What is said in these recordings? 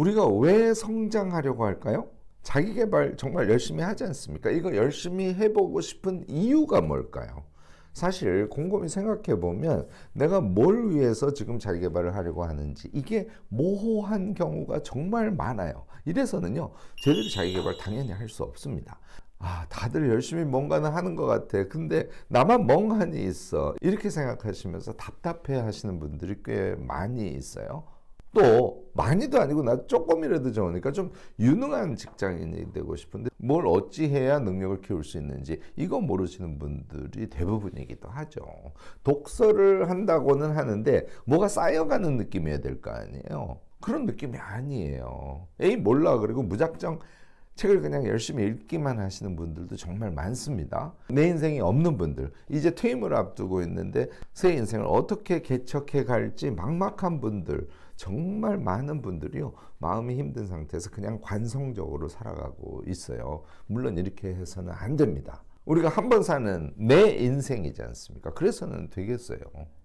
우리가 왜 성장하려고 할까요? 자기 개발 정말 열심히 하지 않습니까? 이거 열심히 해보고 싶은 이유가 뭘까요? 사실 곰곰이 생각해 보면 내가 뭘 위해서 지금 자기 개발을 하려고 하는지 이게 모호한 경우가 정말 많아요. 이래서는요, 저희들이 자기 개발 당연히 할 수 없습니다. 다들 열심히 뭔가는 하는 것 같아. 근데 나만 멍하니 있어. 이렇게 생각하시면서 답답해 하시는 분들이 꽤 많이 있어요. 또 많이도 아니고 나 조금이라도 좋으니까 좀 유능한 직장인이 되고 싶은데 뭘 어찌 해야 능력을 키울 수 있는지 이거 모르시는 분들이 대부분이기도 하죠. 독서를 한다고는 하는데 뭐가 쌓여가는 느낌이어야 될 거 아니에요. 그런 느낌이 아니에요. 에이 몰라 그리고 무작정 책을 그냥 열심히 읽기만 하시는 분들도 정말 많습니다. 내 인생이 없는 분들, 이제 퇴임을 앞두고 있는데 새 인생을 어떻게 개척해 갈지 막막한 분들, 정말 많은 분들이요, 마음이 힘든 상태에서 그냥 관성적으로 살아가고 있어요. 물론 이렇게 해서는 안 됩니다. 우리가 한 번 사는 내 인생이지 않습니까? 그래서는 되겠어요.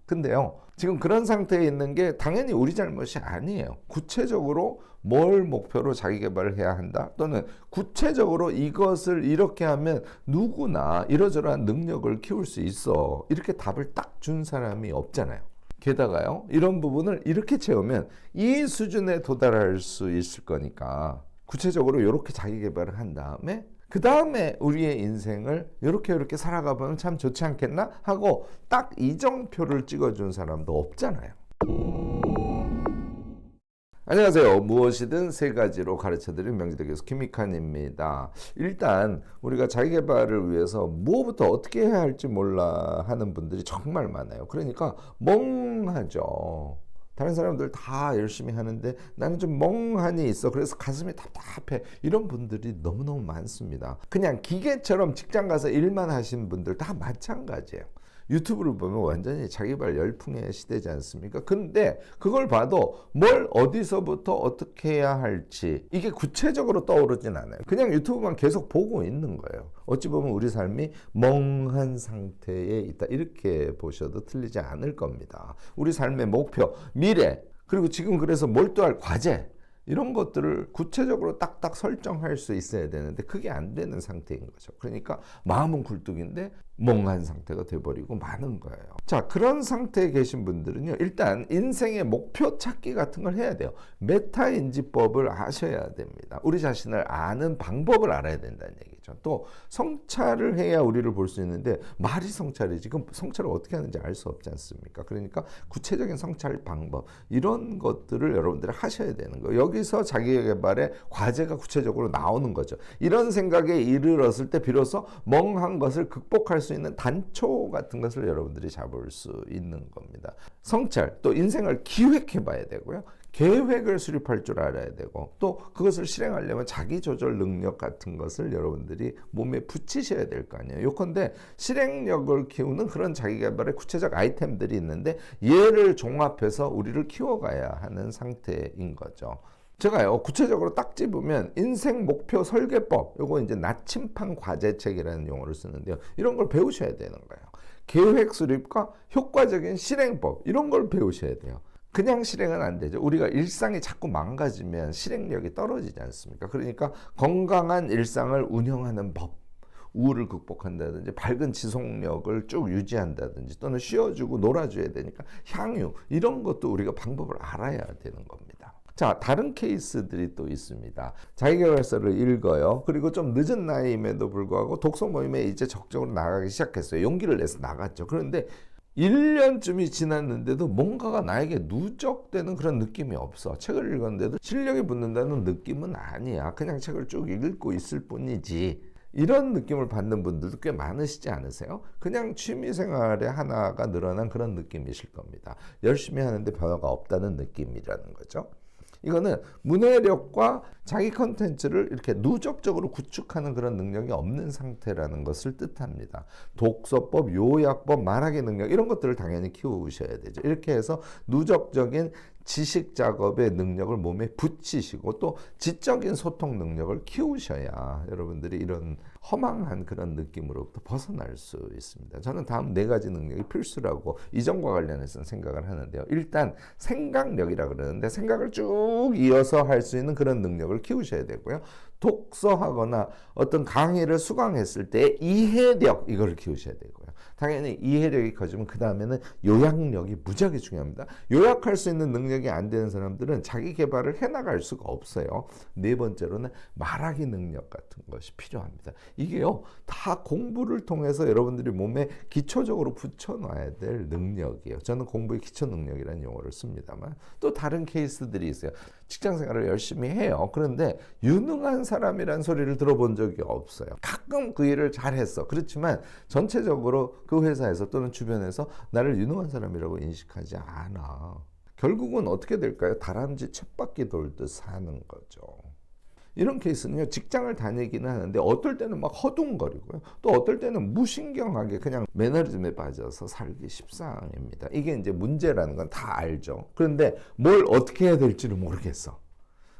근데요, 지금 그런 상태에 있는 게 당연히 우리 잘못이 아니에요. 구체적으로 뭘 목표로 자기 개발을 해야 한다? 또는 구체적으로 이것을 이렇게 하면 누구나 이러저러한 능력을 키울 수 있어. 이렇게 답을 딱 준 사람이 없잖아요. 게다가요, 이런 부분을 이렇게 채우면 이 수준에 도달할 수 있을 거니까 구체적으로 이렇게 자기 개발을 한 다음에 그 다음에 우리의 인생을 이렇게 살아가 보면 참 좋지 않겠나 하고 딱 이정표를 찍어준 사람도 없잖아요. 안녕하세요. 무엇이든 세 가지로 가르쳐드린 명지대 교수 김익환입니다. 일단 우리가 자기 개발을 위해서 무엇부터 어떻게 해야 할지 몰라 하는 분들이 정말 많아요. 그러니까 멍하죠. 다른 사람들 다 열심히 하는데 나는 좀 멍하니 있어. 그래서 가슴이 답답해. 이런 분들이 너무너무 많습니다. 그냥 기계처럼 직장 가서 일만 하시는 분들 다 마찬가지예요. 유튜브를 보면 완전히 자기발 열풍의 시대지 않습니까? 근데 그걸 봐도 뭘 어디서부터 어떻게 해야 할지 이게 구체적으로 떠오르진 않아요. 그냥 유튜브만 계속 보고 있는 거예요. 어찌 보면 우리 삶이 멍한 상태에 있다. 이렇게 보셔도 틀리지 않을 겁니다. 우리 삶의 목표, 미래, 그리고 지금 그래서 몰두할 과제, 이런 것들을 구체적으로 딱딱 설정할 수 있어야 되는데 그게 안 되는 상태인 거죠. 그러니까 마음은 굴뚝인데 멍한 상태가 돼버리고 마는 거예요. 자, 그런 상태에 계신 분들은요, 일단 인생의 목표 찾기 같은 걸 해야 돼요. 메타인지법을 아셔야 됩니다. 우리 자신을 아는 방법을 알아야 된다는 얘기죠. 또 성찰을 해야 우리를 볼 수 있는데 말이 성찰이지 그럼 성찰을 어떻게 하는지 알 수 없지 않습니까? 그러니까 구체적인 성찰 방법, 이런 것들을 여러분들이 하셔야 되는 거예요. 여기서 자기개발의 과제가 구체적으로 나오는 거죠. 이런 생각에 이르렀을 때 비로소 멍한 것을 극복할 수 있는 단초 같은 것을 여러분들이 잡을 수 있는 겁니다. 성찰, 또 인생을 기획해 봐야 되고요. 계획을 수립할 줄 알아야 되고, 또 그것을 실행하려면 자기 조절 능력 같은 것을 여러분들이 몸에 붙이셔야 될 거 아니에요. 요컨대 실행력을 키우는 그런 자기 개발의 구체적 아이템들이 있는데 얘를 종합해서 우리를 키워가야 하는 상태인 거죠. 제가요, 구체적으로 딱 집으면 인생 목표 설계법, 요거 이제 나침판 과제책이라는 용어를 쓰는데요. 이런 걸 배우셔야 되는 거예요. 계획 수립과 효과적인 실행법, 이런 걸 배우셔야 돼요. 그냥 실행은 안 되죠. 우리가 일상이 자꾸 망가지면 실행력이 떨어지지 않습니까? 그러니까 건강한 일상을 운영하는 법, 우울을 극복한다든지 밝은 지속력을 쭉 유지한다든지 또는 쉬어주고 놀아줘야 되니까 향유, 이런 것도 우리가 방법을 알아야 되는 겁니다. 자, 다른 케이스들이 또 있습니다. 자기계발서를 읽어요. 그리고 좀 늦은 나이임에도 불구하고 독서 모임에 이제 적극적으로 나가기 시작했어요. 용기를 내서 나갔죠. 그런데 1년쯤이 지났는데도 뭔가가 나에게 누적되는 그런 느낌이 없어. 책을 읽었는데도 실력이 붙는다는 느낌은 아니야. 그냥 책을 쭉 읽고 있을 뿐이지. 이런 느낌을 받는 분들도 꽤 많으시지 않으세요? 그냥 취미생활의 하나가 늘어난 그런 느낌이실 겁니다. 열심히 하는데 변화가 없다는 느낌이라는 거죠. 이거는 문해력과 자기 컨텐츠를 이렇게 누적적으로 구축하는 그런 능력이 없는 상태라는 것을 뜻합니다. 독서법, 요약법, 말하기 능력, 이런 것들을 당연히 키우셔야 되죠. 이렇게 해서 누적적인 지식 작업의 능력을 몸에 붙이시고 또 지적인 소통 능력을 키우셔야 여러분들이 이런 허망한 그런 느낌으로부터 벗어날 수 있습니다. 저는 다음 4가지 능력이 필수라고 이전과 관련해서는 생각을 하는데요. 일단 생각력이라 그러는데 생각을 쭉 이어서 할 수 있는 그런 능력을 키우셔야 되고요. 독서하거나 어떤 강의를 수강했을 때 이해력 이걸 키우셔야 되고요. 당연히 이해력이 커지면 그 다음에는 요약력이 무지하게 중요합니다. 요약할 수 있는 능력이 안 되는 사람들은 자기 개발을 해나갈 수가 없어요. 4번째로는 말하기 능력 같은 것이 필요합니다. 이게요 다 공부를 통해서 여러분들이 몸에 기초적으로 붙여놔야 될 능력이에요. 저는 공부의 기초 능력이라는 용어를 씁니다만 또 다른 케이스들이 있어요. 직장생활을 열심히 해요. 그런데 유능한 사람이란 소리를 들어본 적이 없어요. 가끔 그 일을 잘했어. 그렇지만 전체적으로 그 회사에서 또는 주변에서 나를 유능한 사람이라고 인식하지 않아. 결국은 어떻게 될까요? 다람쥐 쳇바퀴 돌듯 사는 거죠. 이런 케이스는요, 직장을 다니기는 하는데 어떨 때는 막 허둥거리고요. 또 어떨 때는 무신경하게 그냥 매너리즘에 빠져서 살기 십상입니다. 이게 이제 문제라는 건 다 알죠. 그런데 뭘 어떻게 해야 될지를 모르겠어.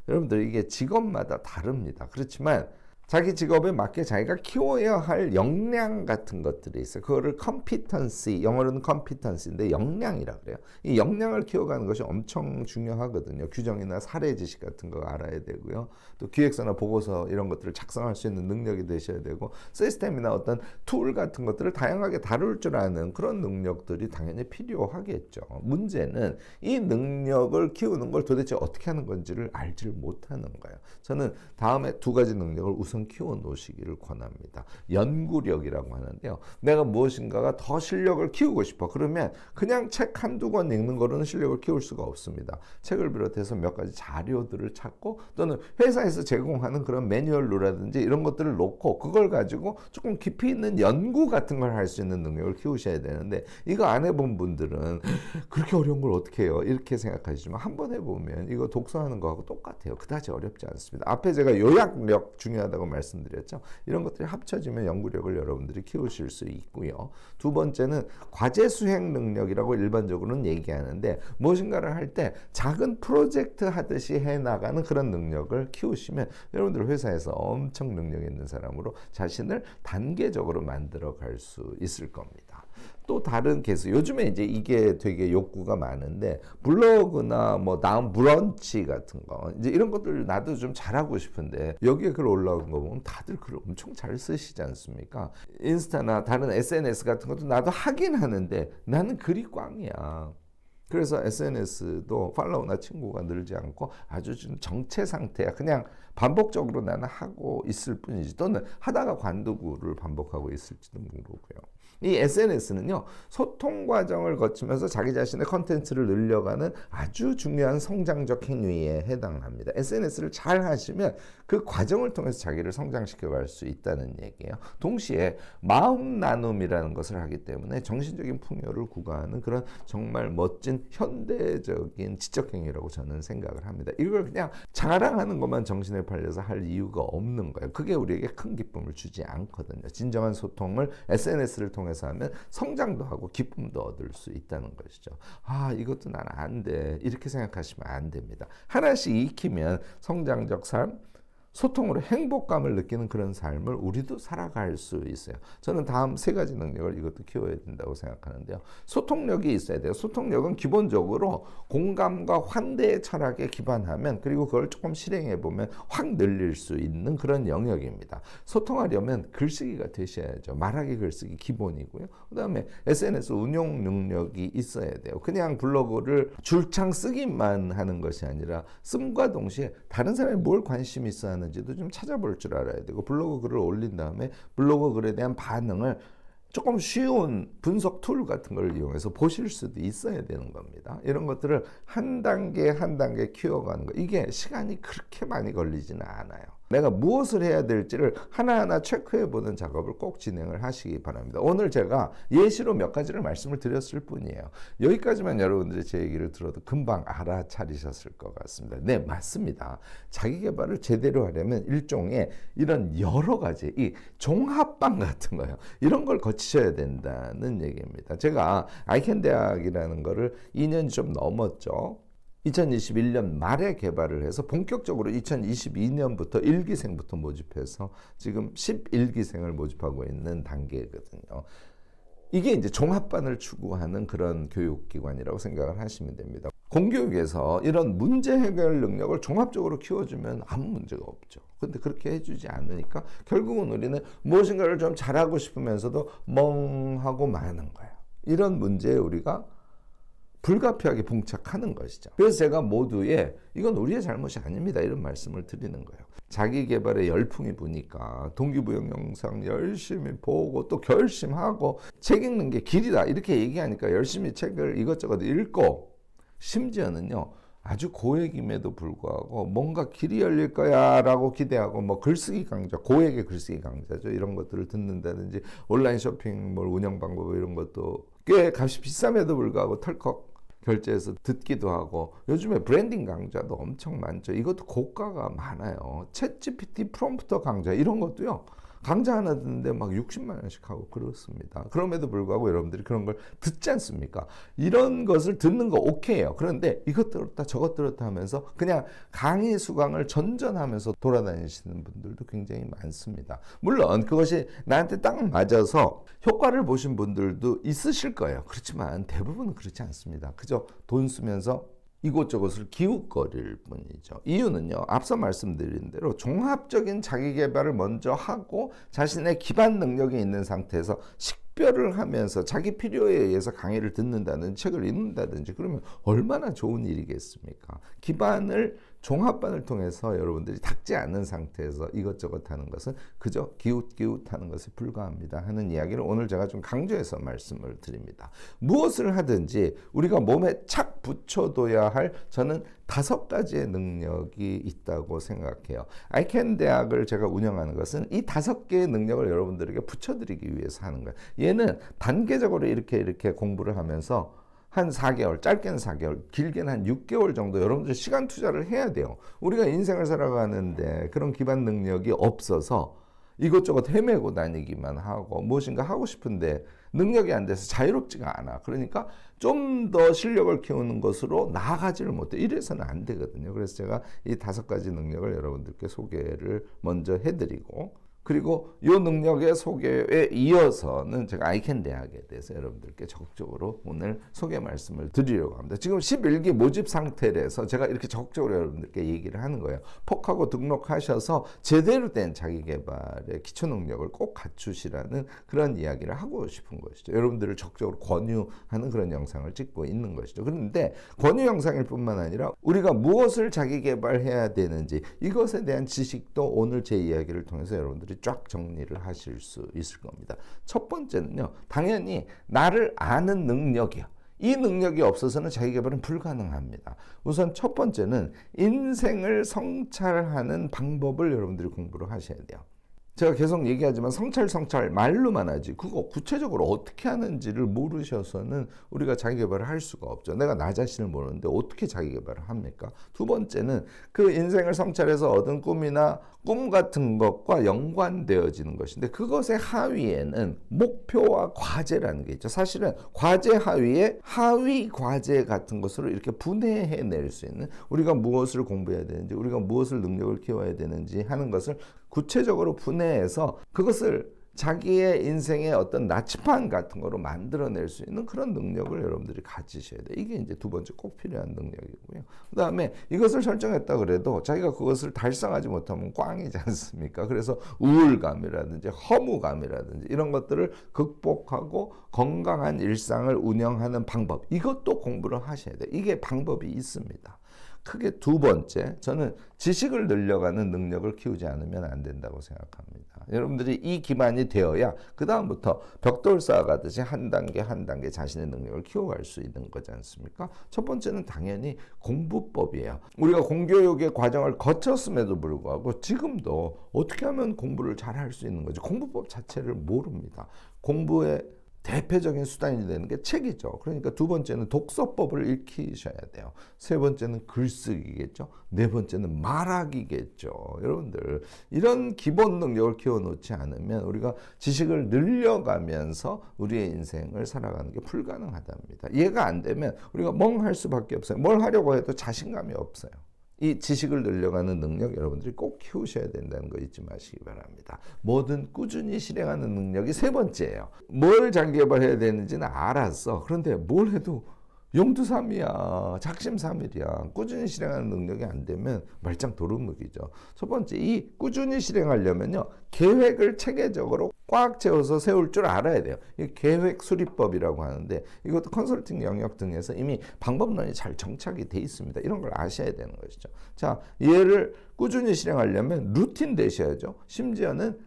여러분들 이게 직업마다 다릅니다. 그렇지만 자기 직업에 맞게 자기가 키워야 할 역량 같은 것들이 있어요. 그거를 competency, 영어로는 competency인데 역량이라 그래요. 이 역량을 키워가는 것이 엄청 중요하거든요. 규정이나 사례 지식 같은 거 알아야 되고요. 또 기획서나 보고서 이런 것들을 작성할 수 있는 능력이 되셔야 되고 시스템이나 어떤 툴 같은 것들을 다양하게 다룰 줄 아는 그런 능력들이 당연히 필요하겠죠. 문제는 이 능력을 키우는 걸 도대체 어떻게 하는 건지를 알지를 못하는 거예요. 저는 다음에 2가지 능력을 우선 키워 놓으시기를 권합니다. 연구력이라고 하는데요. 내가 무엇인가가 더 실력을 키우고 싶어. 그러면 그냥 책 한두 권 읽는 거로는 실력을 키울 수가 없습니다. 책을 비롯해서 몇 가지 자료들을 찾고 또는 회사에서 제공하는 그런 매뉴얼로라든지 이런 것들을 놓고 그걸 가지고 조금 깊이 있는 연구 같은 걸 할 수 있는 능력을 키우셔야 되는데 이거 안 해본 분들은 그렇게 어려운 걸 어떻게 해요? 이렇게 생각하시지만 한번 해보면 이거 독서하는 거하고 똑같아요. 그다지 어렵지 않습니다. 앞에 제가 요약력 중요하다고 말씀드렸죠. 이런 것들이 합쳐지면 연구력을 여러분들이 키우실 수 있고요. 2번째는 과제 수행 능력이라고 일반적으로는 얘기하는데 무엇인가를 할 때 작은 프로젝트 하듯이 해나가는 그런 능력을 키우시면 여러분들 회사에서 엄청 능력 있는 사람으로 자신을 단계적으로 만들어 갈 수 있을 겁니다. 또 다른 케이스, 요즘에 이제 이게 되게 욕구가 많은데 블로그나 뭐 다음 브런치 같은 거 이제 이런 것들 나도 좀 잘하고 싶은데 여기에 글 올라온 거 보면 다들 글을 엄청 잘 쓰시지 않습니까? 인스타나 다른 SNS 같은 것도 나도 하긴 하는데 나는 글이 꽝이야. 그래서 SNS도 팔로우나 친구가 늘지 않고 아주 좀 정체 상태야. 그냥 반복적으로 나는 하고 있을 뿐이지 또는 하다가 관두고를 반복하고 있을지도 모르고요. 이 SNS는요, 소통 과정을 거치면서 자기 자신의 컨텐츠를 늘려가는 아주 중요한 성장적 행위에 해당합니다. SNS를 잘 하시면 그 과정을 통해서 자기를 성장시켜 갈 수 있다는 얘기예요. 동시에 마음 나눔이라는 것을 하기 때문에 정신적인 풍요를 구가하는 그런 정말 멋진 현대적인 지적 행위라고 저는 생각을 합니다. 이걸 그냥 자랑하는 것만 정신에 팔려서 할 이유가 없는 거예요. 그게 우리에게 큰 기쁨을 주지 않거든요. 진정한 소통을 SNS를 통해서 하면 성장도 하고 기쁨도 얻을 수 있다는 것이죠. 아, 이것도 난 안 돼. 이렇게 생각하시면 안 됩니다. 하나씩 익히면 성장적 삶, 소통으로 행복감을 느끼는 그런 삶을 우리도 살아갈 수 있어요. 저는 다음 3가지 능력을 이것도 키워야 된다고 생각하는데요. 소통력이 있어야 돼요. 소통력은 기본적으로 공감과 환대의 철학에 기반하면 그리고 그걸 조금 실행해 보면 확 늘릴 수 있는 그런 영역입니다. 소통하려면 글쓰기가 되셔야죠. 말하기 글쓰기 기본이고요. 그 다음에 SNS 운용 능력이 있어야 돼요. 그냥 블로그를 줄창 쓰기만 하는 것이 아니라 씀과 동시에 다른 사람이 뭘 관심 있어 하는 지도 좀 찾아볼 줄 알아야 되고 블로그 글을 올린 다음에 블로그 글에 대한 반응을 조금 쉬운 분석 툴 같은 걸 이용해서 보실 수도 있어야 되는 겁니다. 이런 것들을 한 단계 한 단계 키워가는 거 이게 시간이 그렇게 많이 걸리지는 않아요. 내가 무엇을 해야 될지를 하나하나 체크해보는 작업을 꼭 진행을 하시기 바랍니다. 오늘 제가 예시로 몇 가지를 말씀을 드렸을 뿐이에요. 여기까지만 여러분들이 제 얘기를 들어도 금방 알아차리셨을 것 같습니다. 네, 맞습니다. 자기계발을 제대로 하려면 일종의 이런 여러 가지 이 종합반 같은 거예요. 이런 걸 거치셔야 된다는 얘기입니다. 제가 아이켄 대학이라는 거를 2년이 좀 넘었죠. 2021년 말에 개발을 해서 본격적으로 2022년부터 1기생부터 모집해서 지금 11기생을 모집하고 있는 단계거든요. 이게 이제 종합반을 추구하는 그런 교육기관이라고 생각을 하시면 됩니다. 공교육에서 이런 문제 해결 능력을 종합적으로 키워주면 아무 문제가 없죠. 근데 그렇게 해주지 않으니까 결국은 우리는 무엇인가를 좀 잘하고 싶으면서도 멍하고 마는 거예요. 이런 문제에 우리가 불가피하게 봉착하는 것이죠. 그래서 제가 모두에 이건 우리의 잘못이 아닙니다, 이런 말씀을 드리는 거예요. 자기 개발에 열풍이 부니까 동기부여 영상 열심히 보고 또 결심하고 책 읽는 게 길이다 이렇게 얘기하니까 열심히 책을 이것저것 읽고, 심지어는요 아주 고액임에도 불구하고 뭔가 길이 열릴 거야 라고 기대하고 뭐 글쓰기 강좌, 고액의 글쓰기 강좌죠, 이런 것들을 듣는다든지 온라인 쇼핑몰 운영 방법 이런 것도 꽤 값이 비쌈에도 불구하고 털컥 결제해서 듣기도 하고, 요즘에 브랜딩 강좌도 엄청 많죠. 이것도 고가가 많아요. 챗GPT 프롬프터 강좌 이런 것도요, 강좌 하나 듣는데 막 60만 원씩 하고 그렇습니다. 그럼에도 불구하고 여러분들이 그런 걸 듣지 않습니까? 이런 것을 듣는 거 오케이예요. 그런데 이것 들었다 저것 들었다 하면서 그냥 강의 수강을 전전하면서 돌아다니시는 분들도 굉장히 많습니다. 물론 그것이 나한테 딱 맞아서 효과를 보신 분들도 있으실 거예요. 그렇지만 대부분은 그렇지 않습니다. 그저 돈 쓰면서 이곳저곳을 기웃거릴 뿐이죠. 이유는요, 앞서 말씀드린 대로 종합적인 자기 개발을 먼저 하고 자신의 기반 능력이 있는 상태에서 식별을 하면서 자기 필요에 의해서 강의를 듣는다든지 책을 읽는다든지 그러면 얼마나 좋은 일이겠습니까? 기반을 종합반을 통해서 여러분들이 닦지 않는 상태에서 이것저것 하는 것은 그저 기웃기웃하는 것에 불과합니다 하는 이야기를 오늘 제가 좀 강조해서 말씀을 드립니다. 무엇을 하든지 우리가 몸에 착 붙여둬야 할 저는 5가지의 능력이 있다고 생각해요. 아이캔 대학을 제가 운영하는 것은 이 5개의 능력을 여러분들에게 붙여드리기 위해서 하는 거예요. 얘는 단계적으로 이렇게 공부를 하면서 한 4개월, 짧게는 4개월, 길게는 한 6개월 정도 여러분들 시간 투자를 해야 돼요. 우리가 인생을 살아가는데 그런 기반 능력이 없어서 이것저것 헤매고 다니기만 하고 무엇인가 하고 싶은데 능력이 안 돼서 자유롭지가 않아. 그러니까 좀 더 실력을 키우는 것으로 나아가지를 못해. 이래서는 안 되거든요. 그래서 제가 이 5가지 능력을 여러분들께 소개를 먼저 해드리고, 그리고 이 능력의 소개에 이어서는 제가 아이캔 대학에 대해서 여러분들께 적극적으로 오늘 소개 말씀을 드리려고 합니다. 지금 11기 모집 상태라서 제가 이렇게 적극적으로 여러분들께 얘기를 하는 거예요. 폭하고 등록하셔서 제대로 된 자기개발의 기초 능력을 꼭 갖추시라는 그런 이야기를 하고 싶은 것이죠. 여러분들을 적극적으로 권유하는 그런 영상을 찍고 있는 것이죠. 그런데 권유 영상일 뿐만 아니라 우리가 무엇을 자기개발해야 되는지 이것에 대한 지식도 오늘 제 이야기를 통해서 여러분들이 쫙 정리를 하실 수 있을 겁니다. 첫 번째는요, 당연히 나를 아는 능력이요. 이 능력이 없어서는 자기개발은 불가능합니다. 우선 첫 번째는 인생을 성찰하는 방법을 여러분들이 공부를 하셔야 돼요. 제가 계속 얘기하지만 성찰 말로만 하지 그거 구체적으로 어떻게 하는지를 모르셔서는 우리가 자기개발을 할 수가 없죠. 내가 나 자신을 모르는데 어떻게 자기개발을 합니까? 두 번째는 그 인생을 성찰해서 얻은 꿈이나 꿈 같은 것과 연관되어지는 것인데 그것의 하위에는 목표와 과제라는 게 있죠. 사실은 과제 하위에 하위 과제 같은 것으로 이렇게 분해해낼 수 있는, 우리가 무엇을 공부해야 되는지 우리가 무엇을 능력을 키워야 되는지 하는 것을 구체적으로 분해해서 그것을 자기의 인생의 어떤 나침반 같은 거로 만들어낼 수 있는 그런 능력을 여러분들이 가지셔야 돼요. 이게 이제 두 번째 꼭 필요한 능력이고요. 그 다음에 이것을 설정했다 그래도 자기가 그것을 달성하지 못하면 꽝이지 않습니까? 그래서 우울감이라든지 허무감이라든지 이런 것들을 극복하고 건강한 일상을 운영하는 방법, 이것도 공부를 하셔야 돼요. 이게 방법이 있습니다. 크게 두 번째, 저는 지식을 늘려가는 능력을 키우지 않으면 안 된다고 생각합니다. 여러분들이 이 기반이 되어야 그 다음부터 벽돌 쌓아가듯이 한 단계 한 단계 자신의 능력을 키워갈 수 있는 거지 않습니까? 첫 번째는 당연히 공부법이에요. 우리가 공교육의 과정을 거쳤음에도 불구하고 지금도 어떻게 하면 공부를 잘 할 수 있는 거지 공부법 자체를 모릅니다. 공부의 대표적인 수단이 되는 게 책이죠. 그러니까 두 번째는 독서법을 익히셔야 돼요. 세 번째는 글쓰기겠죠. 네 번째는 말하기겠죠. 여러분들 이런 기본 능력을 키워놓지 않으면 우리가 지식을 늘려가면서 우리의 인생을 살아가는 게 불가능하답니다. 이해가 안 되면 우리가 멍할 수밖에 없어요. 뭘 하려고 해도 자신감이 없어요. 이 지식을 늘려가는 능력 여러분들이 꼭 키우셔야 된다는 거 잊지 마시기 바랍니다. 뭐든 꾸준히 실행하는 능력이 세 번째예요. 뭘 자기 개발해야 되는지는 알았어. 그런데 뭘 해도 용두삼이야, 작심삼일이야. 꾸준히 실행하는 능력이 안 되면 말짱 도루묵이죠. 첫 번째, 이 꾸준히 실행하려면요, 계획을 체계적으로 꽉 채워서 세울 줄 알아야 돼요. 이 계획 수립법이라고 하는데 이것도 컨설팅 영역 등에서 이미 방법론이 잘 정착이 돼 있습니다. 이런 걸 아셔야 되는 것이죠. 자, 얘를 꾸준히 실행하려면 루틴 되셔야죠. 심지어는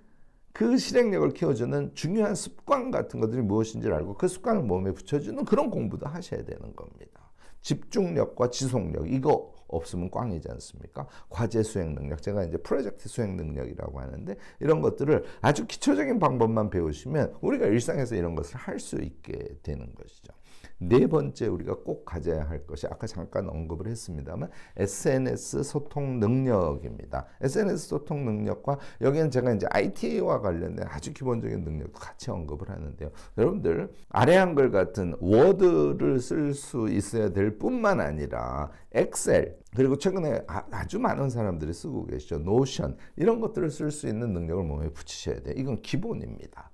그 실행력을 키워주는 중요한 습관 같은 것들이 무엇인지를 알고 그 습관을 몸에 붙여주는 그런 공부도 하셔야 되는 겁니다. 집중력과 지속력, 이거 없으면 꽝이지 않습니까? 과제 수행 능력, 제가 이제 프로젝트 수행 능력이라고 하는데 이런 것들을 아주 기초적인 방법만 배우시면 우리가 일상에서 이런 것을 할 수 있게 되는 것이죠. 네 번째 우리가 꼭 가져야 할 것이 아까 잠깐 언급을 했습니다만 SNS 소통 능력입니다. SNS 소통 능력과 여기는 제가 이제 IT와 관련된 아주 기본적인 능력도 같이 언급을 하는데요. 여러분들 아래 한글 같은 워드를 쓸 수 있어야 될 뿐만 아니라 엑셀 그리고 최근에 아주 많은 사람들이 쓰고 계시죠. 노션 이런 것들을 쓸 수 있는 능력을 몸에 붙이셔야 돼요. 이건 기본입니다.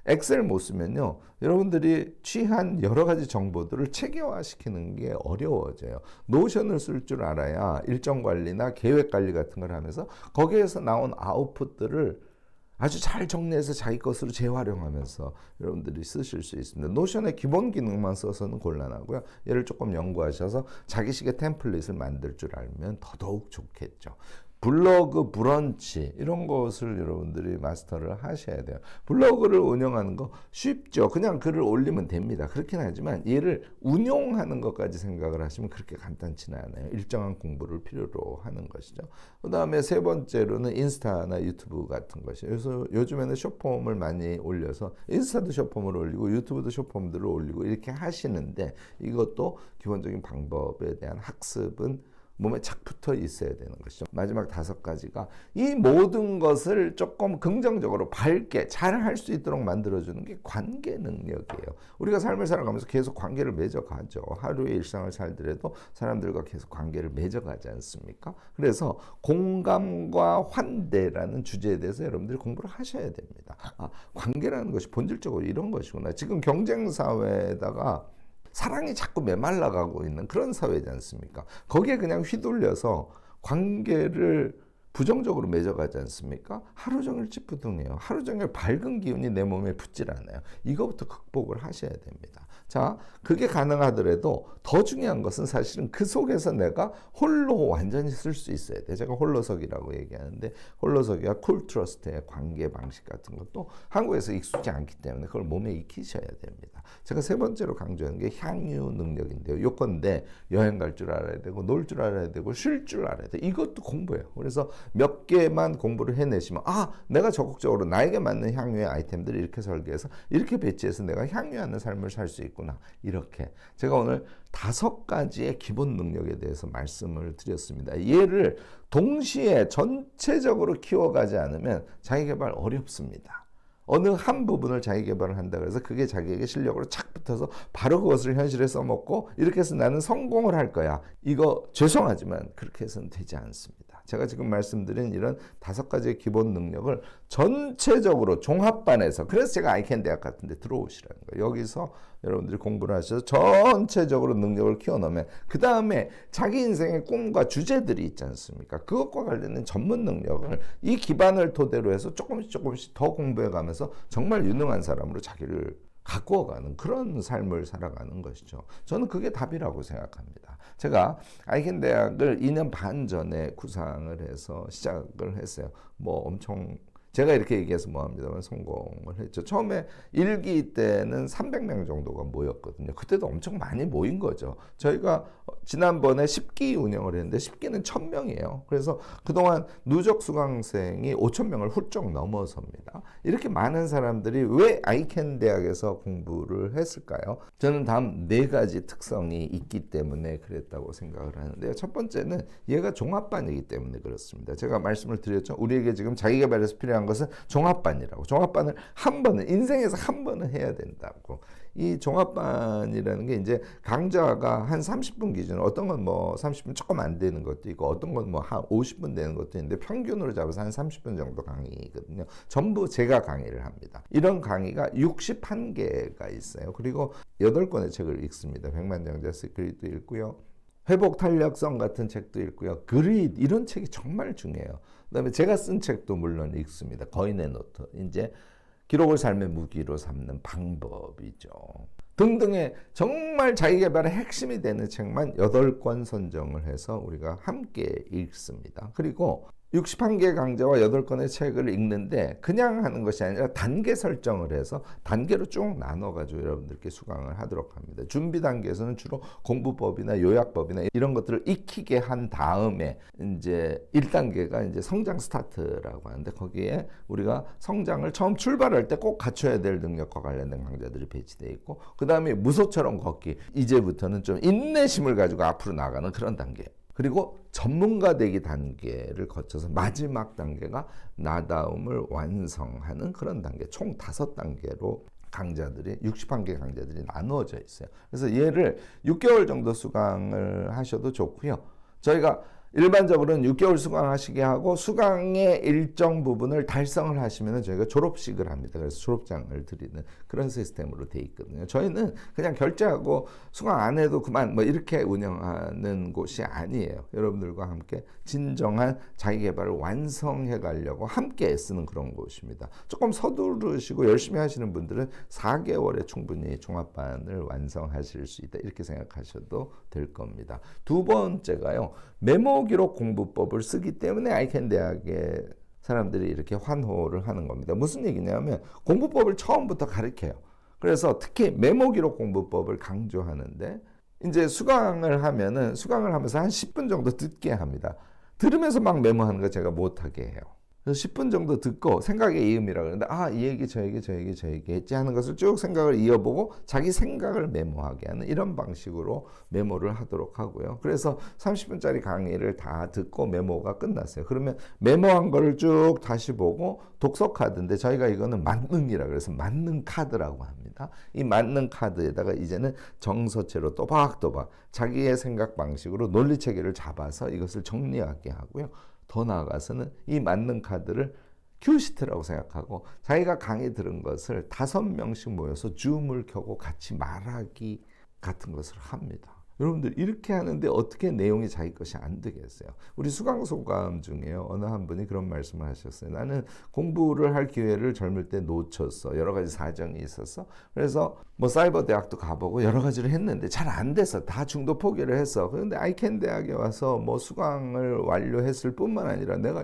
엑셀 못 쓰면요, 여러분들이 취한 여러 가지 정보들을 체계화시키는 게 어려워져요. 노션을 쓸 줄 알아야 일정 관리나 계획 관리 같은 걸 하면서 거기에서 나온 아웃풋들을 아주 잘 정리해서 자기 것으로 재활용하면서 여러분들이 쓰실 수 있습니다. 노션의 기본 기능만 써서는 곤란하고요. 얘를 조금 연구하셔서 자기식의 템플릿을 만들 줄 알면 더더욱 좋겠죠. 블로그, 브런치 이런 것을 여러분들이 마스터를 하셔야 돼요. 블로그를 운영하는 거 쉽죠. 그냥 글을 올리면 됩니다. 그렇긴 하지만 얘를 운용하는 것까지 생각을 하시면 그렇게 간단치는 않아요. 일정한 공부를 필요로 하는 것이죠. 그 다음에 세 번째로는 인스타나 유튜브 같은 것이에요. 그래서 요즘에는 숏폼을 많이 올려서 인스타도 숏폼을 올리고 유튜브도 숏폼들을 올리고 이렇게 하시는데 이것도 기본적인 방법에 대한 학습은 몸에 착 붙어 있어야 되는 것이죠. 마지막 다섯 가지가 이 모든 것을 조금 긍정적으로 밝게 잘 할 수 있도록 만들어주는 게 관계 능력이에요. 우리가 삶을 살아가면서 계속 관계를 맺어가죠. 하루의 일상을 살더라도 사람들과 계속 관계를 맺어가지 않습니까? 그래서 공감과 환대라는 주제에 대해서 여러분들이 공부를 하셔야 됩니다. 관계라는 것이 본질적으로 이런 것이구나. 지금 경쟁사회에다가 사랑이 자꾸 메말라가고 있는 그런 사회지 않습니까? 거기에 그냥 휘둘려서 관계를 부정적으로 맺어가지 않습니까? 하루 종일 찌뿌둥해요. 하루 종일 밝은 기운이 내 몸에 붙질 않아요. 이거부터 극복을 하셔야 됩니다. 자, 그게 가능하더라도 더 중요한 것은 사실은 그 속에서 내가 홀로 완전히 쓸 수 있어야 돼. 제가 홀로서기라고 얘기하는데 홀로서기와 쿨트러스트의 관계 방식 같은 것도 한국에서 익숙지 않기 때문에 그걸 몸에 익히셔야 됩니다. 제가 세 번째로 강조하는 게 향유 능력인데요. 요건데 여행 갈 줄 알아야 되고 놀 줄 알아야 되고 쉴 줄 알아야 돼. 이것도 공부예요. 그래서 몇 개만 공부를 해내시면 내가 적극적으로 나에게 맞는 향유의 아이템들을 이렇게 설계해서 이렇게 배치해서 내가 향유하는 삶을 살 수 있구나. 이렇게 제가 오늘 5가지의 기본 능력에 대해서 말씀을 드렸습니다. 얘를 동시에 전체적으로 키워가지 않으면 자기개발 어렵습니다. 어느 한 부분을 자기 개발을 한다 그래서 그게 자기에게 실력으로 착 붙어서 바로 그것을 현실에 써먹고 이렇게 해서 나는 성공을 할 거야. 이거 죄송하지만 그렇게 해서는 되지 않습니다. 제가 지금 말씀드린 이런 5가지의 기본 능력을 전체적으로 종합반에서 그래서 제가 아이캔 대학 같은 데 들어오시라는 거예요. 여기서 여러분들이 공부를 하셔서 전체적으로 능력을 키워놓으면 그 다음에 자기 인생의 꿈과 주제들이 있지 않습니까? 그것과 관련된 전문 능력을 이 기반을 토대로 해서 조금씩 더 공부해가면서 정말 유능한 사람으로 자기를 가꾸어가는 그런 삶을 살아가는 것이죠. 저는 그게 답이라고 생각합니다. 제가 아이캔 대학을 2년 반 전에 구상을 해서 시작을 했어요. 뭐 엄청 제가 이렇게 얘기해서 뭐합니다만 성공을 했죠. 처음에 1기 때는 300명 정도가 모였거든요. 그때도 엄청 많이 모인 거죠. 저희가 지난번에 10기 운영을 했는데 10기는 1000명이에요. 그래서 그동안 누적 수강생이 5000명을 훌쩍 넘어섭니다. 이렇게 많은 사람들이 왜 아이캔 대학에서 공부를 했을까요? 저는 다음 4가지 특성이 있기 때문에 그랬다고 생각을 하는데요. 첫 번째는 얘가 종합반이기 때문에 그렇습니다. 제가 말씀을 드렸죠. 우리에게 지금 자기개발에서 필요한 것은 종합반이라고. 종합반을 한 번은 인생에서 한 번은 해야 된다고. 이 종합반이라는 게 이제 강좌가 한 30분 기준으로 어떤 건 뭐 30분 조금 안 되는 것도 있고 어떤 건 뭐 한 50분 되는 것도 있는데 평균으로 잡아서 한 30분 정도 강의거든요. 전부 제가 강의를 합니다. 이런 강의가 61개가 있어요. 그리고 8권의 책을 읽습니다. 백만장자 시크릿도 읽고요. 회복 탄력성 같은 책도 읽고요. 그릿 이런 책이 정말 중요해요. 그다음에 제가 쓴 책도 물론 읽습니다. 거인의 노트. 이제 기록을 삶의 무기로 삼는 방법이죠. 등등의 정말 자기계발의 핵심이 되는 책만 8권 선정을 해서 우리가 함께 읽습니다. 그리고 61개 강좌와 8권의 책을 읽는데 그냥 하는 것이 아니라 단계 설정을 해서 단계로 쭉 나눠가지고 여러분들께 수강을 하도록 합니다. 준비 단계에서는 주로 공부법이나 요약법이나 이런 것들을 익히게 한 다음에 이제 1단계가 이제 성장 스타트라고 하는데 거기에 우리가 성장을 처음 출발할 때 꼭 갖춰야 될 능력과 관련된 강좌들이 배치되어 있고 그 다음에 무소처럼 걷기 이제부터는 좀 인내심을 가지고 앞으로 나가는 그런 단계 그리고 전문가 되기 단계를 거쳐서 마지막 단계가 나다움을 완성하는 그런 단계 총 5단계로 강좌들이 61개 강좌들이 나누어져 있어요. 그래서 얘를 6개월 정도 수강을 하셔도 좋고요. 저희가 일반적으로는 6개월 수강하시게 하고 수강의 일정 부분을 달성을 하시면 저희가 졸업식을 합니다. 그래서 졸업장을 드리는 그런 시스템으로 돼 있거든요. 저희는 그냥 결제하고 수강 안 해도 그만 뭐 이렇게 운영하는 곳이 아니에요. 여러분들과 함께 진정한 자기계발을 완성해 가려고 함께 애쓰는 그런 곳입니다. 조금 서두르시고 열심히 하시는 분들은 4개월에 충분히 종합반을 완성하실 수 있다. 이렇게 생각하셔도 될 겁니다. 두 번째가요. 메모 기록 공부법을 쓰기 때문에 아이캔 대학의 사람들이 이렇게 환호를 하는 겁니다. 무슨 얘기냐면 공부법을 처음부터 가르쳐요. 그래서 특히 메모 기록 공부법을 강조하는데 이제 수강을 하면서 한 10분 정도 듣게 합니다. 들으면서 막 메모하는 거 제가 못하게 해요. 그래서 10분 정도 듣고 생각의 이음이라고 그러는데 이 얘기 저 얘기 했지 하는 것을 쭉 생각을 이어보고 자기 생각을 메모하게 하는 이런 방식으로 메모를 하도록 하고요. 그래서 30분짜리 강의를 다 듣고 메모가 끝났어요. 그러면 메모한 거를 쭉 다시 보고 독서 카드인데 저희가 이거는 만능이라 그래서 만능 카드라고 합니다. 이 만능 카드에다가 이제는 정서체로 또박또박 자기의 생각 방식으로 논리체계를 잡아서 이것을 정리하게 하고요. 더 나아가서는 이 만능 카드를 큐시트라고 생각하고 자기가 강의 들은 것을 5명씩 모여서 줌을 켜고 같이 말하기 같은 것을 합니다. 여러분들 이렇게 하는데 어떻게 내용이 자기 것이 안 되겠어요? 우리 수강소감 중에요. 어느 한 분이 그런 말씀을 하셨어요. 나는 공부를 할 기회를 젊을 때 놓쳤어. 여러 가지 사정이 있었어. 그래서 뭐 사이버 대학도 가보고 여러 가지를 했는데 잘 안 돼서 다 중도 포기를 했어. 그런데 아이캔 대학에 와서 뭐 수강을 완료했을 뿐만 아니라 내가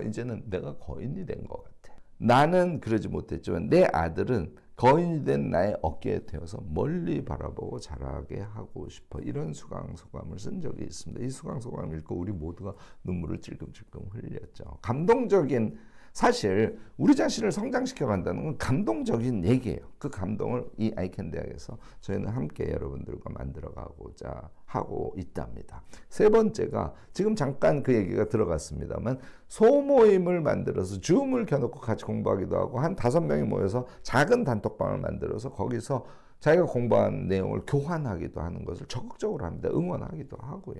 거인이 된 것 같아. 나는 그러지 못했지만 내 아들은 거인이 된 나의 어깨에 태워서 멀리 바라보고 자라게 하고 싶어. 이런 수강소감을 쓴 적이 있습니다. 이 수강소감을 읽고 우리 모두가 눈물을 찔끔찔끔 흘렸죠. 감동적인 사실 우리 자신을 성장시켜 간다는 건 감동적인 얘기예요. 그 감동을 이 아이캔 대학에서 저희는 함께 여러분들과 만들어 가고자 하고 있답니다. 세 번째가 지금 잠깐 그 얘기가 들어갔습니다만 소모임을 만들어서 줌을 켜놓고 같이 공부하기도 하고 한 5명이 모여서 작은 단톡방을 만들어서 거기서 자기가 공부한 내용을 교환하기도 하는 것을 적극적으로 합니다. 응원하기도 하고요.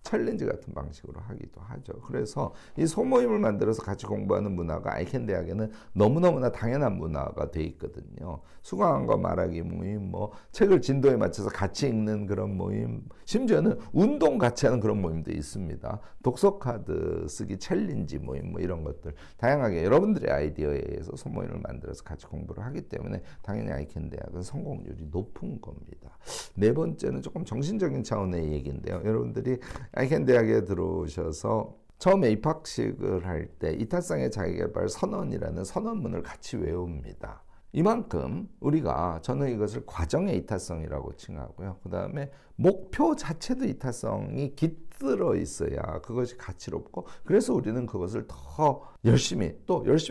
챌린지 같은 방식으로 하기도 하죠. 그래서 이 소모임을 만들어서 같이 공부하는 문화가 아이캔 대학에는 너무너무나 당연한 문화가 돼 있거든요. 수강과 말하기 모임, 뭐 책을 진도에 맞춰서 같이 읽는 그런 모임, 심지어는 운동 같이 하는 그런 모임도 있습니다. 독서 카드 쓰기 챌린지 모임 뭐 이런 것들 다양하게 여러분들의 아이디어에 의해서 소모임을 만들어서 같이 공부를 하기 때문에 당연히 아이캔 대학은 성공률이 높은 겁니다. 네 번째는 조금 정신적인 차원의 얘기인데요. 여러분들이 아이캔 대학에 들어오셔서 처음에 입학식을 할 때 이타성의 자기계발 선언이라는 선언문을 같이 외웁니다. 이만큼 우리가 저는 이것을 과정의 이타성이라고 칭하고요. 그 다음에 목표 자체도 이타성이 깃들어 있어야 그것이 가치롭고, 그래서 우리는 그것을 더 열심히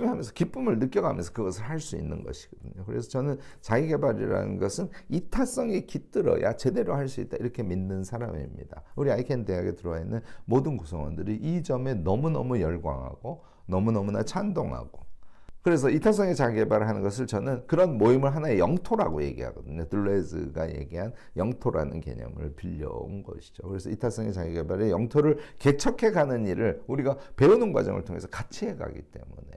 하면서 기쁨을 느껴가면서 그것을 할 수 있는 것이거든요. 그래서 저는 자기계발이라는 것은 이타성이 깃들어야 제대로 할 수 있다, 이렇게 믿는 사람입니다. 우리 아이캔 대학에 들어와 있는 모든 구성원들이 이 점에 너무너무 열광하고 너무너무나 찬동하고, 그래서 이타성의 자기계발을 하는 것을 저는 그런 모임을 하나의 영토라고 얘기하거든요. 들레즈가 얘기한 영토라는 개념을 빌려온 것이죠. 그래서 이타성의 자기계발의 영토를 개척해가는 일을 우리가 배우는 과정을 통해서 같이 해가기 때문에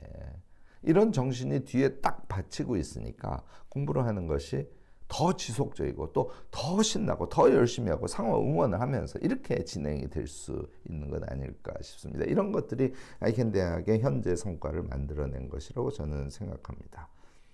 이런 정신이 뒤에 딱 받치고 있으니까 공부를 하는 것이 더 지속적이고 또 더 신나고 더 열심히 하고 상호 응원을 하면서 이렇게 진행이 될 수 있는 것 아닐까 싶습니다. 이런 것들이 아이캔 대학의 현재 성과를 만들어낸 것이라고 저는 생각합니다.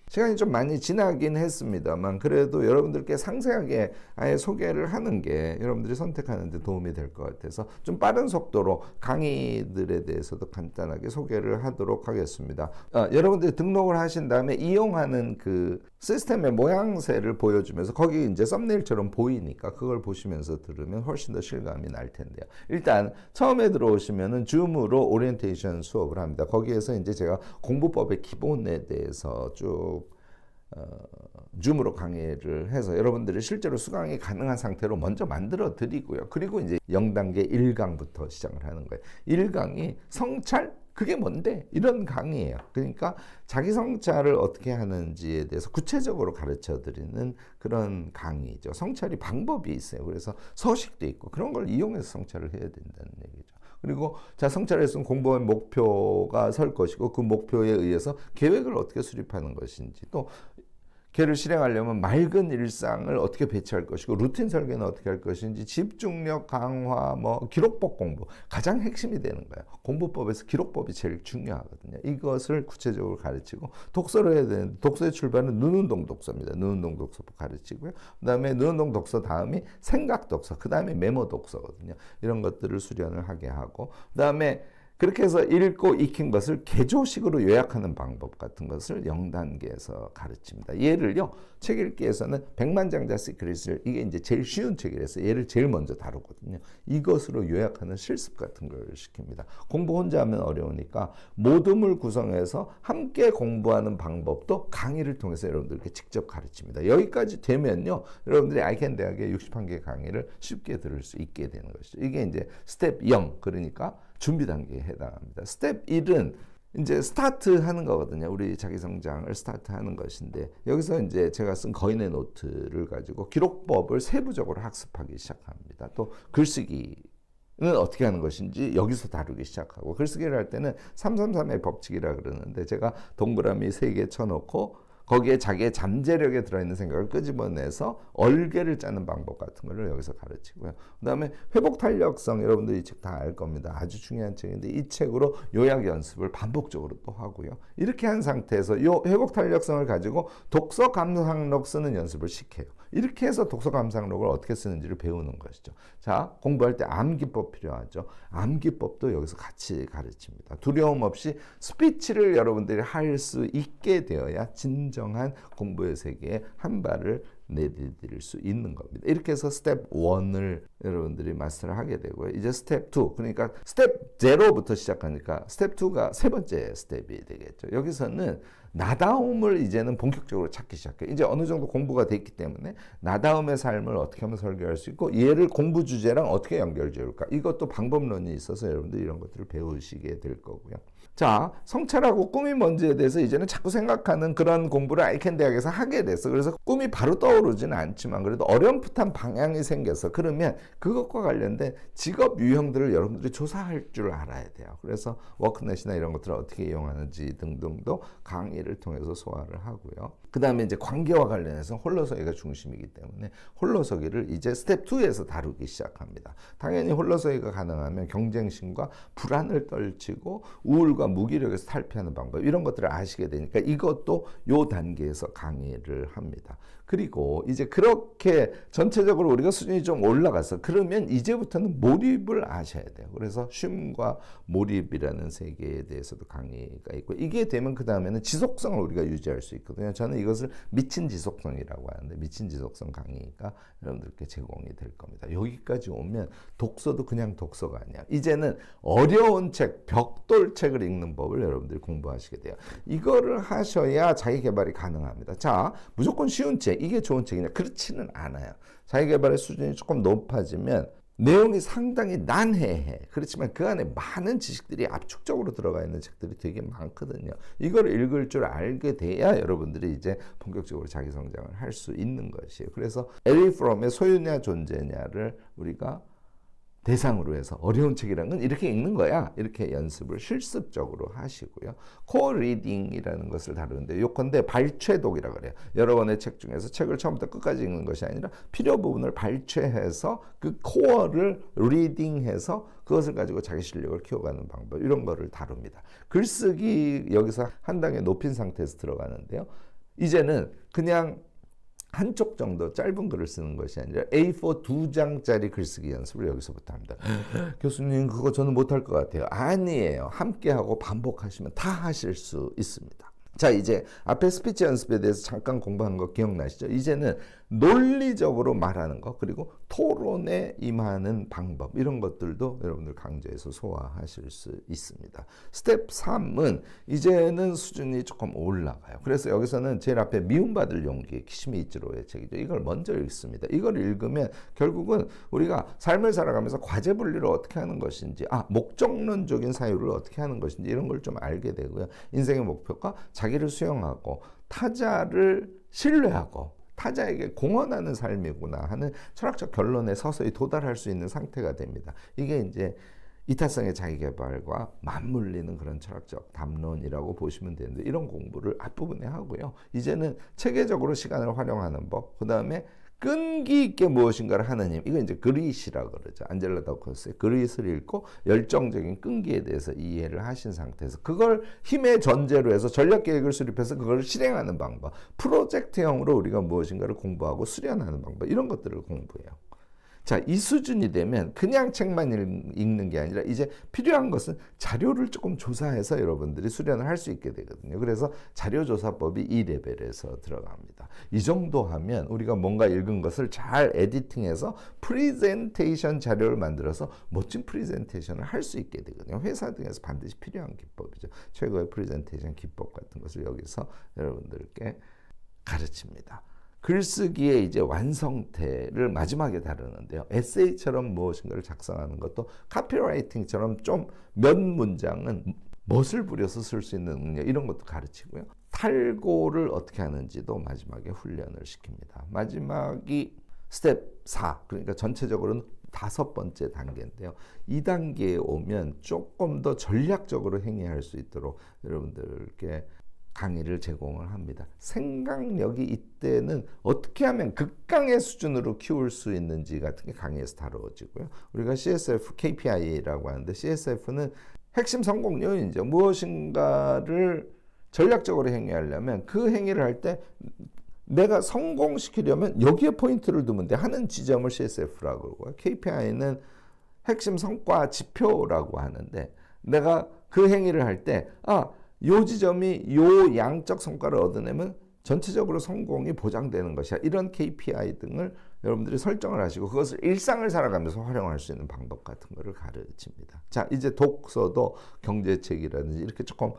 시간이 좀 많이 지나긴 했습니다만 그래도 여러분들께 상세하게 아예 소개를 하는 게 여러분들이 선택하는 데 도움이 될 것 같아서 좀 빠른 속도로 강의들에 대해서도 간단하게 소개를 하도록 하겠습니다. 여러분들이 등록을 하신 다음에 이용하는 그 시스템의 모양새를 보여주면서 거기 이제 썸네일처럼 보이니까 그걸 보시면서 들으면 훨씬 더 실감이 날 텐데요. 일단 처음에 들어오시면은 줌으로 오리엔테이션 수업을 합니다. 거기에서 이제 제가 공부법의 기본에 대해서 쭉 줌으로 강의를 해서 여러분들이 실제로 수강이 가능한 상태로 먼저 만들어 드리고요. 그리고 이제 0단계 1강부터 시작을 하는 거예요. 1강이 성찰? 그게 뭔데? 이런 강의예요. 그러니까 자기 성찰을 어떻게 하는지에 대해서 구체적으로 가르쳐 드리는 그런 강의죠. 성찰이 방법이 있어요. 그래서 서식도 있고 그런 걸 이용해서 성찰을 해야 된다는 얘기죠. 그리고 자, 성찰에서는 공부의 목표가 설 것이고 그 목표에 의해서 계획을 어떻게 수립하는 것인지, 또 걔를 실행하려면 맑은 일상을 어떻게 배치할 것이고 루틴 설계는 어떻게 할 것인지, 집중력 강화, 기록법 공부, 가장 핵심이 되는 거예요. 공부법에서 기록법이 제일 중요하거든요. 이것을 구체적으로 가르치고, 독서를 해야 되는데 독서의 출발은 눈운동 독서입니다. 눈운동 독서법 가르치고요. 그 다음에 눈운동 독서 다음이 생각 독서, 그 다음에 메모 독서거든요. 이런 것들을 수련을 하게 하고, 그 다음에 그렇게 해서 읽고 익힌 것을 개조식으로 요약하는 방법 같은 것을 0단계에서 가르칩니다. 얘를요, 책 읽기에서는 백만장자 시크릿을, 이게 이제 제일 쉬운 책이라서 얘를 제일 먼저 다루거든요. 이것으로 요약하는 실습 같은 걸 시킵니다. 공부 혼자 하면 어려우니까 모둠을 구성해서 함께 공부하는 방법도 강의를 통해서 여러분들께 직접 가르칩니다. 여기까지 되면요, 여러분들이 아이캔 대학의 61개 강의를 쉽게 들을 수 있게 되는 것이죠. 이게 이제 스텝 0, 그러니까 준비 단계에 해당합니다. 스텝 1은 이제 스타트 하는 거거든요. 우리 자기 성장을 스타트 하는 것인데, 여기서 이제 제가 쓴 거인의 노트를 가지고 기록법을 세부적으로 학습하기 시작합니다. 또 글쓰기는 어떻게 하는 것인지 여기서 다루기 시작하고, 글쓰기를 할 때는 333의 법칙이라 그러는데, 제가 동그라미 3개 쳐놓고 거기에 자기의 잠재력에 들어있는 생각을 끄집어내서 얼개를 짜는 방법 같은 거를 여기서 가르치고요. 그 다음에 회복 탄력성, 여러분들 이 책 다 알 겁니다. 아주 중요한 책인데 이 책으로 요약 연습을 반복적으로 또 하고요. 이렇게 한 상태에서 이 회복 탄력성을 가지고 독서 감상록 쓰는 연습을 시켜요. 이렇게 해서 독서 감상록을 어떻게 쓰는지를 배우는 것이죠. 자, 공부할 때 암기법 필요하죠. 암기법도 여기서 같이 가르칩니다. 두려움 없이 스피치를 여러분들이 할 수 있게 되어야 진정한 공부의 세계에 한 발을 내디딜 수 있는 겁니다. 이렇게 해서 스텝 1을 여러분들이 마스터를 하게 되고요. 이제 스텝 2, 그러니까 스텝 0부터 시작하니까 스텝 2가 세 번째 스텝이 되겠죠. 여기서는 나다움을 이제는 본격적으로 찾기 시작해요. 이제 어느 정도 공부가 됐기 때문에 나다움의 삶을 어떻게 하면 설계할 수 있고, 얘를 공부 주제랑 어떻게 연결 지을까, 이것도 방법론이 있어서 여러분들이 이런 것들을 배우시게 될 거고요. 자, 성찰하고 꿈이 뭔지에 대해서 이제는 자꾸 생각하는 그런 공부를 아이캔 대학에서 하게 됐어. 그래서 꿈이 바로 떠오르지는 않지만 그래도 어렴풋한 방향이 생겨서, 그러면 그것과 관련된 직업 유형들을 여러분들이 조사할 줄 알아야 돼요. 그래서 워크넷이나 이런 것들을 어떻게 이용하는지 등등도 강의를 통해서 소화를 하고요. 그 다음에 이제 관계와 관련해서 홀로서기가 중심이기 때문에 홀로서기를 이제 스텝 2에서 다루기 시작합니다. 당연히 홀로서기가 가능하면 경쟁심과 불안을 떨치고 우울과 무기력에서 탈피하는 방법 이런 것들을 아시게 되니까 이것도 요 단계에서 강의를 합니다. 그리고 이제 그렇게 전체적으로 우리가 수준이 좀 올라가서 그러면 이제부터는 몰입을 아셔야 돼요. 그래서 쉼과 몰입이라는 세계에 대해서도 강의가 있고 이게 되면 그 다음에는 지속성을 우리가 유지할 수 있거든요. 저는 이것을 미친 지속성이라고 하는데 미친 지속성 강의가 여러분들께 제공이 될 겁니다. 여기까지 오면 독서도 그냥 독서가 아니야. 이제는 어려운 책, 벽돌책을 읽는 법을 여러분들이 공부하시게 돼요. 이거를 하셔야 자기 개발이 가능합니다. 자, 무조건 쉬운 책, 이게 좋은 책이냐? 그렇지는 않아요. 자기 개발의 수준이 조금 높아지면 내용이 상당히 난해해. 그렇지만 그 안에 많은 지식들이 압축적으로 들어가 있는 책들이 되게 많거든요. 이걸 읽을 줄 알게 돼야 여러분들이 이제 본격적으로 자기 성장을 할 수 있는 것이에요. 그래서 에리 프롬의 소유냐 존재냐를 우리가 대상으로 해서 어려운 책이라는 건 이렇게 읽는 거야. 이렇게 연습을 실습적으로 하시고요. 코어 리딩이라는 것을 다루는데 요컨대 발췌독이라고 그래요. 여러 권의 책 중에서 책을 처음부터 끝까지 읽는 것이 아니라 필요 부분을 발췌해서 그 코어를 리딩해서 그것을 가지고 자기 실력을 키워가는 방법 이런 거를 다룹니다. 글쓰기 여기서 한 단계 높인 상태에서 들어가는데요. 이제는 그냥 한쪽 정도 짧은 글을 쓰는 것이 아니라 A4 2장짜리 글쓰기 연습을 여기서부터 합니다. 교수님 그거 저는 못할 것 같아요. 아니에요. 함께하고 반복하시면 다 하실 수 있습니다. 자, 이제 앞에 스피치 연습에 대해서 잠깐 공부한 거 기억나시죠? 이제는 논리적으로 말하는 거 그리고 토론에 임하는 방법 이런 것들도 여러분들 강좌에서 소화하실 수 있습니다. 스텝 3은 이제는 수준이 조금 올라가요. 그래서 여기서는 제일 앞에 미움받을 용기 키시미즈로의 책이죠. 이걸 먼저 읽습니다. 이걸 읽으면 결국은 우리가 삶을 살아가면서 과제 분리를 어떻게 하는 것인지 목적론적인 사유를 어떻게 하는 것인지 이런 걸 좀 알게 되고요. 인생의 목표가 자기를 수용하고 타자를 신뢰하고 타자에게 공헌하는 삶이구나 하는 철학적 결론에 서서히 도달할 수 있는 상태가 됩니다. 이게 이제 이타성의 자기개발과 맞물리는 그런 철학적 담론이라고 보시면 되는데 이런 공부를 앞부분에 하고요. 이제는 체계적으로 시간을 활용하는 법, 그 다음에 끈기 있게 무엇인가를 하는 힘, 이거 이제 그릿이라고 그러죠. 안젤라 다우커스의 그릿을 읽고 열정적인 끈기에 대해서 이해를 하신 상태에서 그걸 힘의 전제로 해서 전략 계획을 수립해서 그걸 실행하는 방법, 프로젝트형으로 우리가 무엇인가를 공부하고 수련하는 방법 이런 것들을 공부해요. 자, 이 수준이 되면 그냥 책만 읽는 게 아니라 이제 필요한 것은 자료를 조금 조사해서 여러분들이 수련을 할 수 있게 되거든요. 그래서 자료조사법이 이 레벨에서 들어갑니다. 이 정도 하면 우리가 뭔가 읽은 것을 잘 에디팅해서 프리젠테이션 자료를 만들어서 멋진 프리젠테이션을 할 수 있게 되거든요. 회사 등에서 반드시 필요한 기법이죠. 최고의 프리젠테이션 기법 같은 것을 여기서 여러분들께 가르칩니다. 글쓰기의 이제 완성태를 마지막에 다루는데요. 에세이처럼 무엇인가를 작성하는 것도 카피라이팅처럼 좀 몇 문장은 멋을 부려서 쓸 수 있는 능력 이런 것도 가르치고요. 탈고를 어떻게 하는지도 마지막에 훈련을 시킵니다. 마지막이 스텝 4, 그러니까 전체적으로는 5번째 단계인데요. 이 단계에 오면 조금 더 전략적으로 행위할 수 있도록 여러분들께 강의를 제공을 합니다. 생각력이 이때는 어떻게 하면 극강의 수준으로 키울 수 있는지 같은 게 강의에서 다루어지고요. 우리가 CSF, KPI라고 하는데 CSF는 핵심 성공 요인이죠. 무엇인가를 전략적으로 행위하려면 그 행위를 할 때 내가 성공시키려면 여기에 포인트를 두면 돼 하는 지점을 CSF라고 그러고요. KPI는 핵심 성과 지표라고 하는데 내가 그 행위를 할 때 요 지점이 요 양적 성과를 얻어내면 전체적으로 성공이 보장되는 것이야. 이런 KPI 등을 여러분들이 설정을 하시고 그것을 일상을 살아가면서 활용할 수 있는 방법 같은 거를 가르칩니다. 자, 이제 독서도 경제책이라든지 이렇게 조금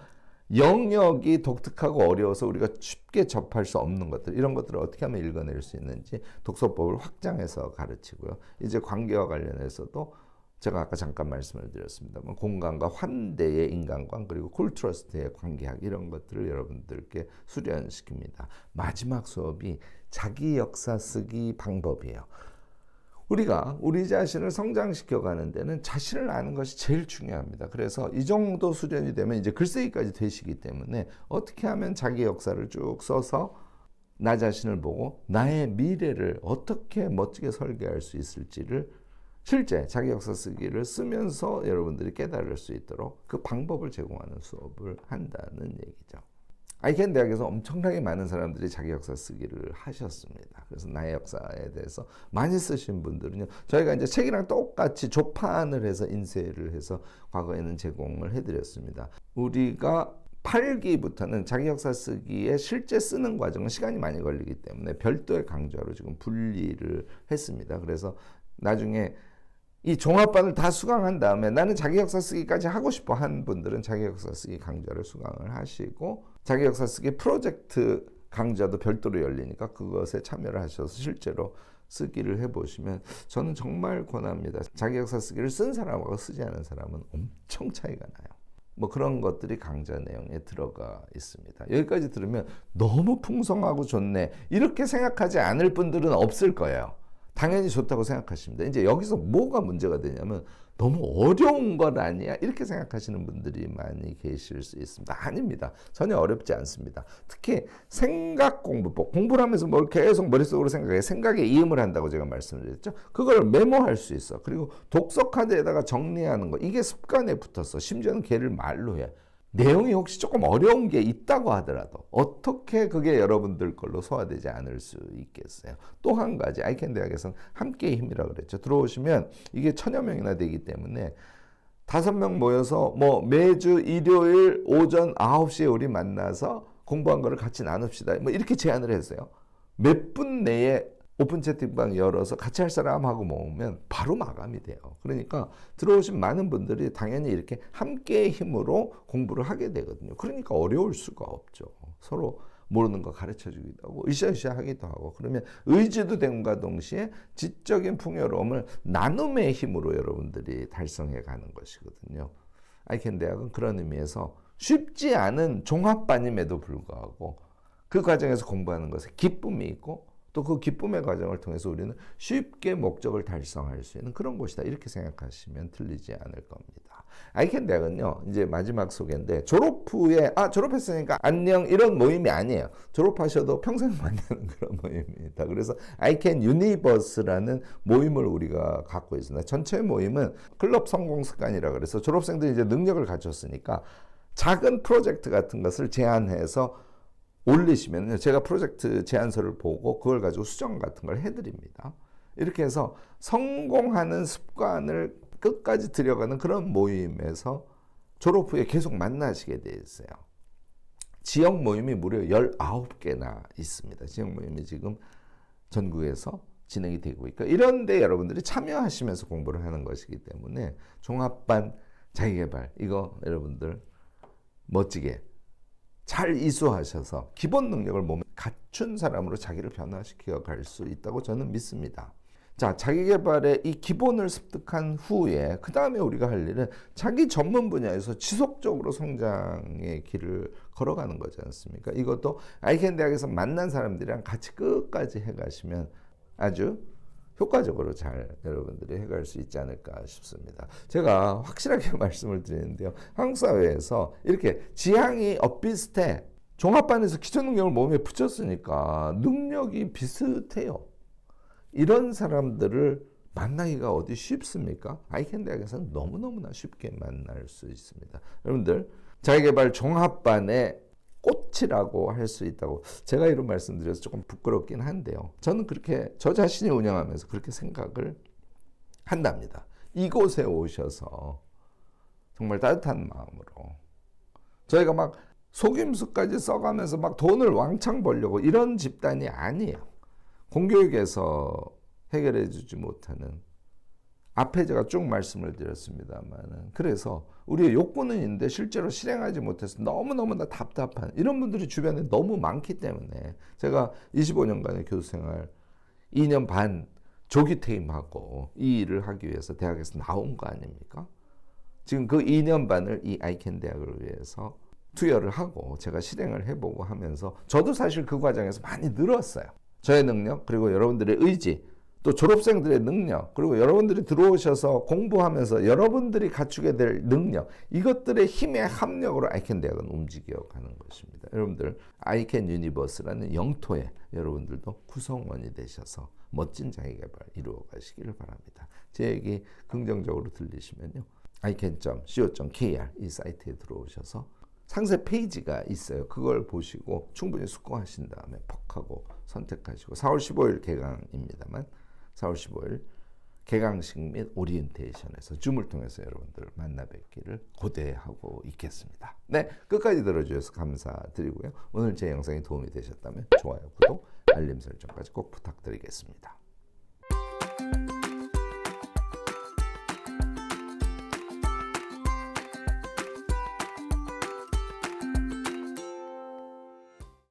영역이 독특하고 어려워서 우리가 쉽게 접할 수 없는 것들 이런 것들을 어떻게 하면 읽어낼 수 있는지 독서법을 확장해서 가르치고요. 이제 관계와 관련해서도 제가 아까 잠깐 말씀을 드렸습니다만 공간과 환대의 인간관 그리고 콜트러스트의 관계학 이런 것들을 여러분들께 수련시킵니다. 마지막 수업이 자기 역사 쓰기 방법이에요. 우리가 우리 자신을 성장시켜 가는 데는 자신을 아는 것이 제일 중요합니다. 그래서 이 정도 수련이 되면 이제 글쓰기까지 되시기 때문에 어떻게 하면 자기 역사를 쭉 써서 나 자신을 보고 나의 미래를 어떻게 멋지게 설계할 수 있을지를 실제 자기 역사 쓰기를 쓰면서 여러분들이 깨달을 수 있도록 그 방법을 제공하는 수업을 한다는 얘기죠. 아이켄 대학에서 엄청나게 많은 사람들이 자기 역사 쓰기를 하셨습니다. 그래서 나의 역사에 대해서 많이 쓰신 분들은요, 저희가 이제 책이랑 똑같이 조판을 해서 인쇄를 해서 과거에는 제공을 해드렸습니다. 우리가 8기부터는 자기 역사 쓰기에 실제 쓰는 과정은 시간이 많이 걸리기 때문에 별도의 강좌로 지금 분리를 했습니다. 그래서 나중에 이 종합반을 다 수강한 다음에 나는 자기 역사 쓰기까지 하고 싶어 한 분들은 자기 역사 쓰기 강좌를 수강을 하시고, 자기 역사 쓰기 프로젝트 강좌도 별도로 열리니까 그것에 참여를 하셔서 실제로 쓰기를 해보시면 저는 정말 권합니다. 자기 역사 쓰기를 쓴 사람하고 쓰지 않은 사람은 엄청 차이가 나요. 뭐 그런 것들이 강좌 내용에 들어가 있습니다. 여기까지 들으면 너무 풍성하고 좋네, 이렇게 생각하지 않을 분들은 없을 거예요. 당연히 좋다고 생각하십니다. 이제 여기서 뭐가 문제가 되냐면 너무 어려운 것 아니야? 이렇게 생각하시는 분들이 많이 계실 수 있습니다. 아닙니다. 전혀 어렵지 않습니다. 특히 생각 공부법, 공부를 하면서 뭘 계속 머릿속으로 생각해, 생각에 이음을 한다고 제가 말씀드렸죠. 그걸 메모할 수 있어. 그리고 독서 카드에다가 정리하는 거, 이게 습관에 붙었어. 심지어는 걔를 말로 해. 내용이 혹시 조금 어려운 게 있다고 하더라도 어떻게 그게 여러분들 걸로 소화되지 않을 수 있겠어요. 또 한 가지, 아이켄 대학에서는 함께의 힘이라고 그랬죠. 들어오시면 이게 1000여 명이나 되기 때문에 5명 모여서 뭐 매주 일요일 오전 9시에 우리 만나서 공부한 거를 같이 나눕시다, 뭐 이렇게 제안을 했어요. 몇 분 내에 오픈 채팅방 열어서 같이 할 사람하고 모으면 바로 마감이 돼요. 그러니까 들어오신 많은 분들이 당연히 이렇게 함께의 힘으로 공부를 하게 되거든요. 그러니까 어려울 수가 없죠. 서로 모르는 거 가르쳐 주기도 하고 으쌰으쌰 하기도 하고, 그러면 의지도 됨과 동시에 지적인 풍요로움을 나눔의 힘으로 여러분들이 달성해 가는 것이거든요. 아이켄 대학은 그런 의미에서 쉽지 않은 종합반임에도 불구하고 그 과정에서 공부하는 것에 기쁨이 있고, 또 그 기쁨의 과정을 통해서 우리는 쉽게 목적을 달성할 수 있는 그런 곳이다, 이렇게 생각하시면 틀리지 않을 겁니다. 아이켄 대학은요, 이제 마지막 소개인데, 졸업 후에 졸업했으니까 안녕 이런 모임이 아니에요. 졸업하셔도 평생 만나는 그런 모임입니다. 그래서 아이켄 유니버스라는 모임을 우리가 갖고 있습니다. 전체 모임은 클럽 성공 습관이라 그래서 졸업생들이 이제 능력을 갖췄으니까 작은 프로젝트 같은 것을 제안해서 올리시면 제가 프로젝트 제안서를 보고 그걸 가지고 수정 같은 걸 해드립니다. 이렇게 해서 성공하는 습관을 끝까지 들여가는 그런 모임에서 졸업 후에 계속 만나시게 돼 있어요. 지역 모임이 무려 19개나 있습니다. 지역 모임이 지금 전국에서 진행이 되고 있고, 이런 데 여러분들이 참여하시면서 공부를 하는 것이기 때문에 종합반 자기개발, 이거 여러분들 멋지게 잘 이수하셔서 기본 능력을 몸에 갖춘 사람으로 자기를 변화시켜 갈 수 있다고 저는 믿습니다. 자, 자기개발의 이 기본을 습득한 후에 그 다음에 우리가 할 일은 자기 전문 분야에서 지속적으로 성장의 길을 걸어가는 거지 않습니까? 이것도 아이켄 대학에서 만난 사람들이랑 같이 끝까지 해가시면 아주 효과적으로 잘 여러분들이 해갈 수 있지 않을까 싶습니다. 제가 확실하게 말씀을 드리는데요, 한국 사회에서 이렇게 지향이 엇비슷해, 종합반에서 기초능력을 몸에 붙였으니까 능력이 비슷해요. 이런 사람들을 만나기가 어디 쉽습니까? 아이켄 대학에서는 너무너무나 쉽게 만날 수 있습니다. 여러분들 자기개발 종합반에 꽃이라고 할 수 있다고 제가 이런 말씀드려서 조금 부끄럽긴 한데요, 저는 그렇게 저 자신이 운영하면서 그렇게 생각을 한답니다. 이곳에 오셔서 정말 따뜻한 마음으로, 저희가 막 속임수까지 써가면서 막 돈을 왕창 벌려고 이런 집단이 아니에요. 공교육에서 해결해 주지 못하는, 앞에 제가 쭉 말씀을 드렸습니다만, 그래서 우리의 욕구는 있는데 실제로 실행하지 못해서 너무너무나 답답한 이런 분들이 주변에 너무 많기 때문에 제가 25년간의 교수생활 2년 반 조기 퇴임하고 이 일을 하기 위해서 대학에서 나온 거 아닙니까? 지금 그 2년 반을 이 아이켄 대학을 위해서 투여를 하고 제가 실행을 해보고 하면서 저도 사실 그 과정에서 많이 늘었어요. 저의 능력, 그리고 여러분들의 의지, 또 졸업생들의 능력, 그리고 여러분들이 들어오셔서 공부하면서 여러분들이 갖추게 될 능력, 이것들의 힘의 합력으로 아이캔 대학은 움직여가는 것입니다. 여러분들 아이캔 유니버스라는 영토에 여러분들도 구성원이 되셔서 멋진 자기개발 이루어 가시기를 바랍니다. 제 얘기 긍정적으로 들리시면요, ican.co.kr 이 사이트에 들어오셔서 상세 페이지가 있어요. 그걸 보시고 충분히 숙고하신 다음에 퍽 하고 선택하시고 4월 15일 개강입니다만 4월 15일 개강식 및 오리엔테이션에서 줌을 통해서 여러분들 만나 뵙기를 고대하고 있겠습니다. 네, 끝까지 들어주셔서 감사드리고요. 오늘 제 영상이 도움이 되셨다면 좋아요, 구독, 알림 설정까지 꼭 부탁드리겠습니다.